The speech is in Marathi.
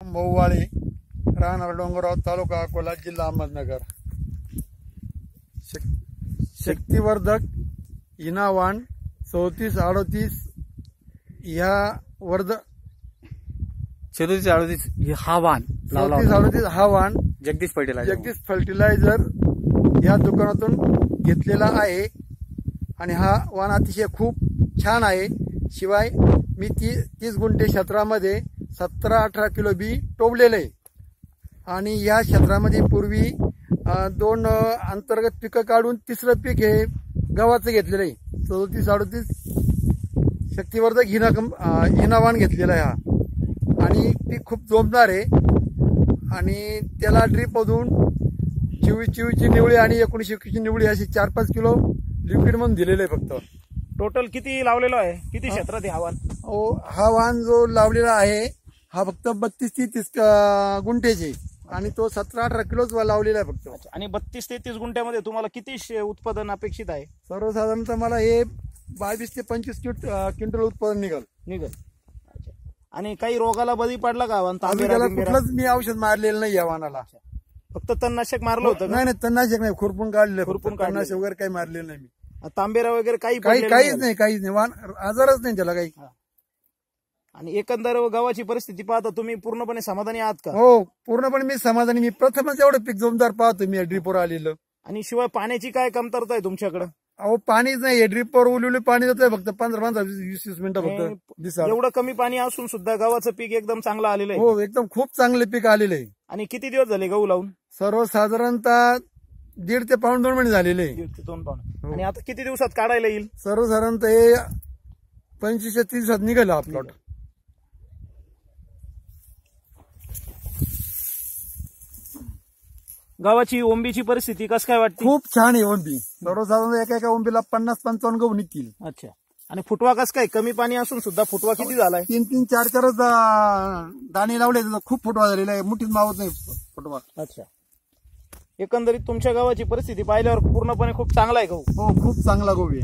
मऊवाळी, राहणार डोंगरगाव, तालुका अकोला, जिल्हा अहमदनगर. शक्तिवर्धक इनावान 3438 ह्या 3438 हा वाण लावला 3438 हा वाण जगदीश फर्टिलायझर या दुकानातून घेतलेला आहे आणि हा वाण अतिशय खूप छान आहे. शिवाय मी 30 गुंठे क्षेत्रामध्ये 17-18 किलो बी टोवलेलं आहे आणि या क्षेत्रामध्ये पूर्वी 2 अंतर्गत पिकं काढून तिसरं पीक हे गव्हाचं घेतलेलं आहे. 3438 शक्तिवर्धक हिनावान घेतलेला आहे हा आणि पीक खूप जोमदार आहे आणि त्याला ड्रीप मधून 24 निवळी आणि 19 निवळी अशी 4-5 किलो लिक्विड म्हणून दिलेलं आहे. फक्त टोटल किती लावलेलो आहे, किती क्षेत्रात आहे हा वाण? हा वाण जो लावलेला आहे हा फक्त 32-30 गुंठेचे आणि तो 17-18 किलोच लावलेला आहे फक्त. आणि 32 ते 30 गुंठ्यामध्ये तुम्हाला किती उत्पादन अपेक्षित आहे? सर्वसाधारणतः मला हे 22 ते 25 क्विंटल उत्पादन निघल. आणि काही रोगाला बळी पडला का वाण? कुठलंच मी औषध मारलेलं नाही या वाणाला. फक्त तणनाशक मारलं होतं? नाही, तणनाशक नाही, खुरपून काढले. तणनाशक वगैरे काही मारलेलं नाही मी. तांबेरा वगैरे काहीच नाही. वाण आजारच नाही त्याला काही. आणि एकंदर गव्हाची परिस्थिती पाहता तुम्ही पूर्णपणे समाधानी आहात का? हो, पूर्णपणे मी समाधानी. मी प्रथमच एवढं पीक जोमदार पाहतो मी ड्रीपवर आलेलं. आणि शिवाय पाण्याची काय कमतरता आहे तुमच्याकडे? अहो, पाणीच नाही. ड्रीपवर उलवली पाणी देतोय फक्त 15-20 मिनिटं फक्त दिसा. एवढं कमी पाणी असून सुद्धा गव्हाचं पीक एकदम चांगलं आलेलं आहे. हो, एकदम खूप चांगले पीक आलेलं आहे. आणि किती दिवस झाले गहू लावून? सर्वसाधारणतः 1.5 ते 2 महिने झालेले. 1.5 ते 2 पाऊण. आणि आता किती दिवसात काढायला येईल? सर्वसाधारणतः हे 25 ते 30 दिवसात निघाला हा प्लॉट. गव्हाची ओंबीची परिस्थिती कसं काय वाटते? खूप छान आहे ओंबी. सर्वसाधारण एका ओंबीला 50-55 गहू निघतील. अच्छा. आणि फुटवा कसं काय? कमी पाणी असून सुद्धा फुटवा किती झालाय? 3-3, 4-4 दाणे लावले. खूप फुटवा झालेला आहे. मुठीत मावत नाही फुटवा. अच्छा. एकंदरीत तुमच्या गावाची परिस्थिती पाहिल्यावर पूर्णपणे खूप चांगला आहे गहू. हो, खूप चांगला गहू आहे.